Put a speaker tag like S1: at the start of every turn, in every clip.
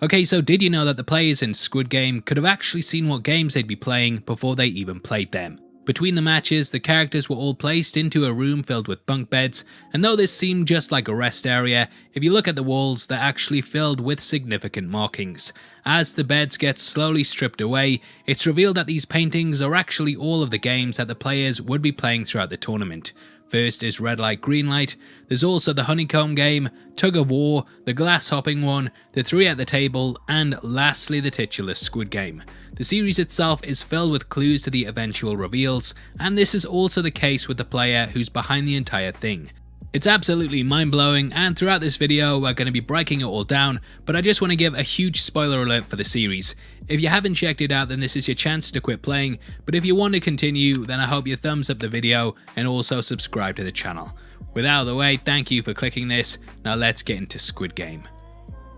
S1: Okay, so did you know that the players in Squid Game could have actually seen what games they'd be playing before they even played them? Between the matches, the characters were all placed into a room filled with bunk beds, and though this seemed just like a rest area, if you look at the walls, they're actually filled with significant markings. As the beds get slowly stripped away, it's revealed that these paintings are actually all of the games that the players would be playing throughout the tournament. First is red light, green light, there's also the honeycomb game, tug of war, the glass hopping one, the three at the table, and lastly the titular Squid Game. The series itself is filled with clues to the eventual reveals, and this is also the case with the player who's behind the entire thing. It's absolutely mind-blowing, and throughout this video we're going to be breaking it all down, but I just want to give a huge spoiler alert for the series. If you haven't checked it out, then this is your chance to quit playing, but if you want to continue, then I hope you thumbs up the video and also subscribe to the channel. With that out of the way, thank you for clicking this. Now let's get into Squid Game.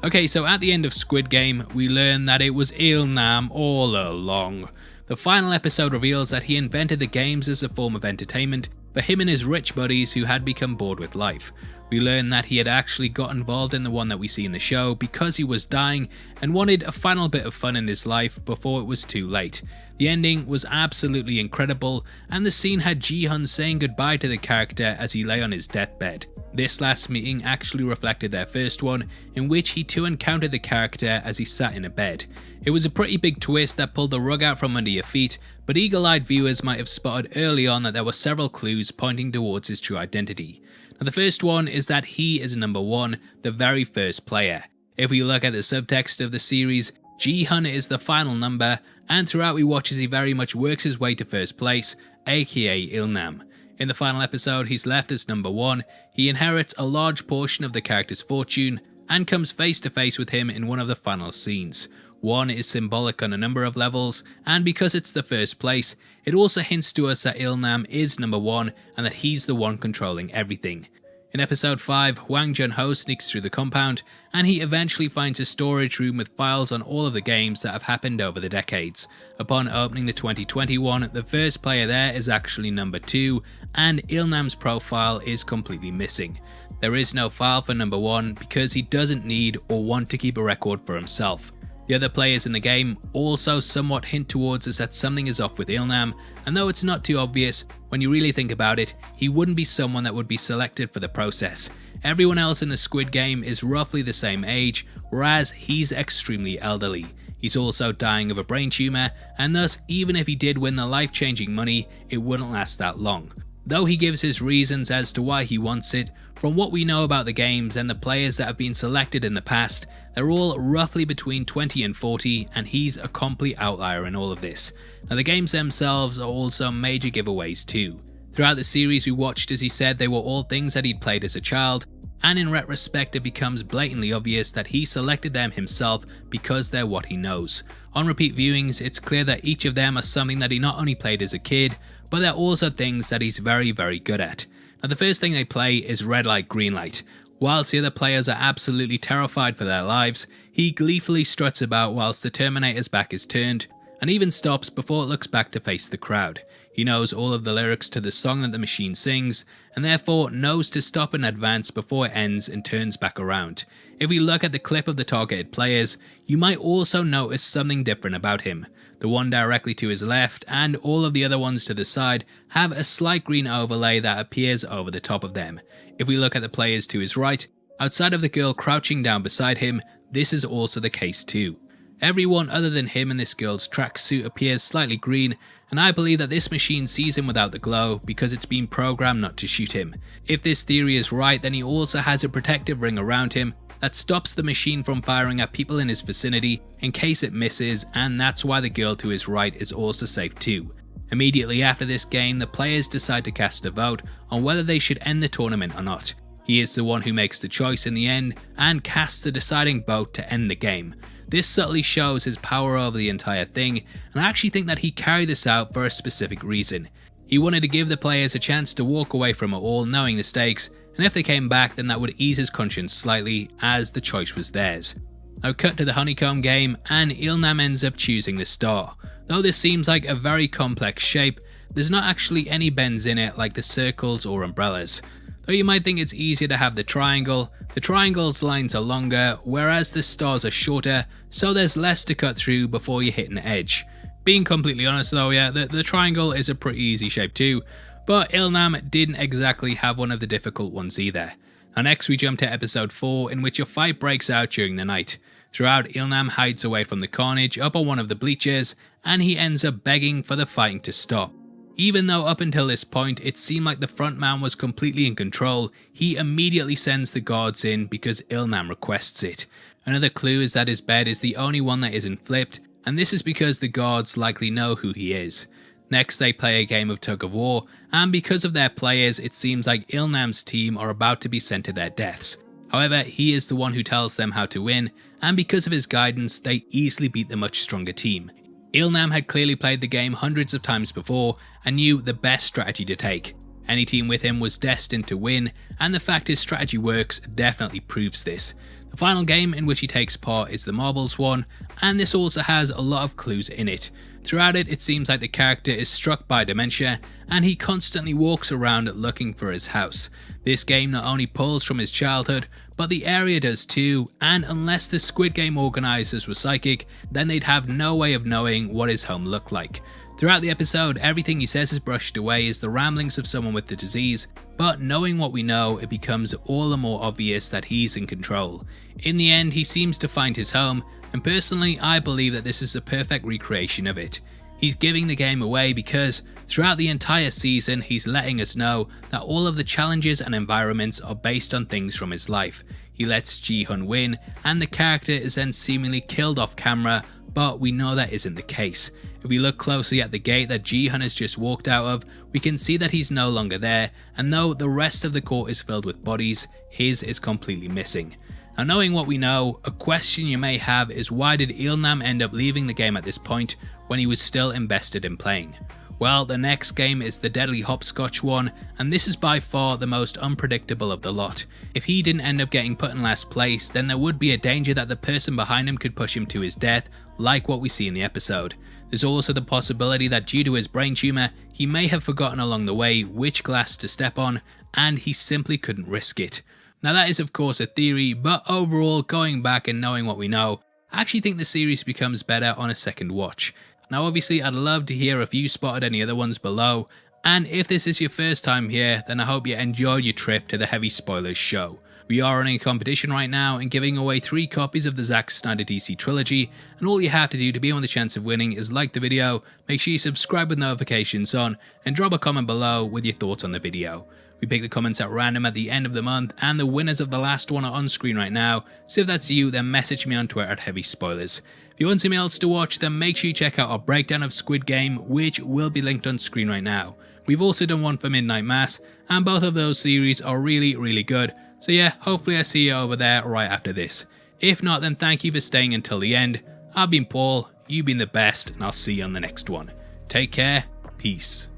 S1: Okay, so at the end of Squid Game, we learn that it was Il-nam all along. The final episode reveals that he invented the games as a form of entertainment for him and his rich buddies who had become bored with life. We learn that he had actually got involved in the one that we see in the show because he was dying and wanted a final bit of fun in his life before it was too late. The ending was absolutely incredible, and the scene had Ji-hun saying goodbye to the character as he lay on his deathbed. This last meeting actually reflected their first one, in which he too encountered the character as he sat in a bed. It was a pretty big twist that pulled the rug out from under your feet, but eagle-eyed viewers might have spotted early on that there were several clues pointing towards his true identity. Now the first one is that he is number 1, the very first player. If we look at the subtext of the series, Ji-hun is the final number, and throughout we watch as he very much works his way to first place, aka Il-nam. In the final episode, he's left as number 1, he inherits a large portion of the character's fortune, and comes face to face with him in one of the final scenes. 1 is symbolic on a number of levels, and because it's the first place, it also hints to us that Il-nam is number 1 and that he's the one controlling everything. In episode 5, Hwang Jun-ho sneaks through the compound, and he eventually finds a storage room with files on all of the games that have happened over the decades. Upon opening the 2021, the first player there is actually number 2, and Il-nam's profile is completely missing. There is no file for number 1 because he doesn't need or want to keep a record for himself. The other players in the game also somewhat hint towards us that something is off with Il-nam, and though it's not too obvious, when you really think about it, he wouldn't be someone that would be selected for the process. Everyone else in the Squid Game is roughly the same age, whereas he's extremely elderly. He's also dying of a brain tumour, and thus even if he did win the life-changing money, it wouldn't last that long. Though he gives his reasons as to why he wants it, from what we know about the games and the players that have been selected in the past, they're all roughly between 20 and 40, and he's a complete outlier in all of this. Now the games themselves are also major giveaways too. Throughout the series we watched as he said they were all things that he'd played as a child, and in retrospect it becomes blatantly obvious that he selected them himself because they're what he knows. On repeat viewings, it's clear that each of them are something that he not only played as a kid, but they're also things that he's very good at. Now the first thing they play is red light, green light. Whilst the other players are absolutely terrified for their lives, he gleefully struts about whilst the Terminator's back is turned, and even stops before it looks back to face the crowd. He knows all of the lyrics to the song that the machine sings, and therefore knows to stop in advance before it ends and turns back around. If we look at the clip of the targeted players, you might also notice something different about him. The one directly to his left and all of the other ones to the side have a slight green overlay that appears over the top of them. If we look at the players to his right, outside of the girl crouching down beside him, this is also the case too. Everyone other than him in this girl's tracksuit appears slightly green, and I believe that this machine sees him without the glow because it's been programmed not to shoot him. If this theory is right, then he also has a protective ring around him that stops the machine from firing at people in his vicinity in case it misses, and that's why the girl to his right is also safe too. Immediately after this game, the players decide to cast a vote on whether they should end the tournament or not. He is the one who makes the choice in the end and casts the deciding vote to end the game. This subtly shows his power over the entire thing, and I actually think that he carried this out for a specific reason. He wanted to give the players a chance to walk away from it all knowing the stakes, and if they came back then that would ease his conscience slightly as the choice was theirs. Now cut to the honeycomb game, and Il-nam ends up choosing the star. Though this seems like a very complex shape, there's not actually any bends in it like the circles or umbrellas. Though you might think it's easier to have the triangle's lines are longer, whereas the stars are shorter, so there's less to cut through before you hit an edge. Being completely honest though, yeah, the triangle is a pretty easy shape too, but Ilnam didn't exactly have one of the difficult ones either. Now next we jump to episode 4, in which a fight breaks out during the night. Throughout, Ilnam hides away from the carnage up on one of the bleachers, and he ends up begging for the fighting to stop. Even though up until this point it seemed like the frontman was completely in control, he immediately sends the guards in because Ilnam requests it. Another clue is that his bed is the only one that isn't flipped, and this is because the guards likely know who he is. Next they play a game of tug of war, and because of their players it seems like Ilnam's team are about to be sent to their deaths. However, he is the one who tells them how to win, and because of his guidance they easily beat the much stronger team. Ilnam had clearly played the game hundreds of times before and knew the best strategy to take. Any team with him was destined to win, and the fact his strategy works definitely proves this. The final game in which he takes part is the marbles one, and this also has a lot of clues in it. Throughout it, it seems like the character is struck by dementia, and he constantly walks around looking for his house. This game not only pulls from his childhood, but the area does too, and unless the Squid Game organisers were psychic, then they'd have no way of knowing what his home looked like. Throughout the episode, everything he says is brushed away as the ramblings of someone with the disease, but knowing what we know, it becomes all the more obvious that he's in control. In the end, he seems to find his home, and personally I believe that this is a perfect recreation of it. He's giving the game away because throughout the entire season he's letting us know that all of the challenges and environments are based on things from his life. He lets Ji-hun win, and the character is then seemingly killed off camera, but we know that isn't the case. If we look closely at the gate that Ji-hun has just walked out of, we can see that he's no longer there, and though the rest of the court is filled with bodies, his is completely missing. Now knowing what we know, a question you may have is why did Ilnam end up leaving the game at this point when he was still invested in playing? Well, the next game is the deadly hopscotch one, and this is by far the most unpredictable of the lot. If he didn't end up getting put in last place, then there would be a danger that the person behind him could push him to his death, like what we see in the episode. There's also the possibility that due to his brain tumour, he may have forgotten along the way which glass to step on, and he simply couldn't risk it. Now that is of course a theory, but overall, going back and knowing what we know, I actually think the series becomes better on a second watch. Now obviously I'd love to hear if you spotted any other ones below, and if this is your first time here, then I hope you enjoyed your trip to the Heavy Spoilers show. We are running a competition right now and giving away 3 copies of the Zack Snyder DC trilogy, and all you have to do to be on the chance of winning is like the video, make sure you subscribe with notifications on, and drop a comment below with your thoughts on the video. We pick the comments at random at the end of the month, and the winners of the last one are on screen right now, so if that's you, then message me on Twitter at Heavy Spoilers. If you want something else to watch, then make sure you check out our breakdown of Squid Game, which will be linked on screen right now. We've also done one for Midnight Mass, and both of those series are really good, so yeah, hopefully I see you over there right after this. If not, then thank you for staying until the end. I've been Paul, you've been the best, and I'll see you on the next one. Take care, peace.